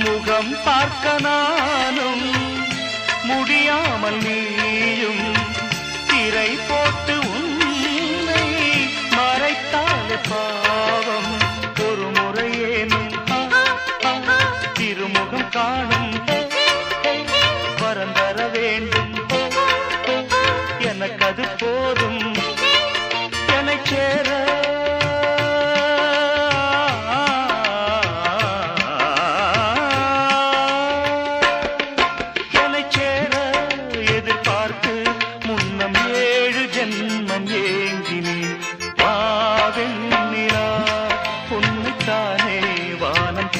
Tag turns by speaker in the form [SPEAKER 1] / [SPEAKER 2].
[SPEAKER 1] முகம் பார்க்க நானும் முடியாமல் நீயும் திரை போட்டு உன்னை மறைத்தாலே பாவம். ஒரு முறையேனும் திருமுகம் காணும் வரம் தர வேண்டும். எனக்கு அது போதும் என்னை சேர. என்னை சேர எதிர்பார்த்து முன்னம் 7 ஜென்மம் ஏங்கினேன். பாவெண்ணிலா உன்னைத்தானே வானம்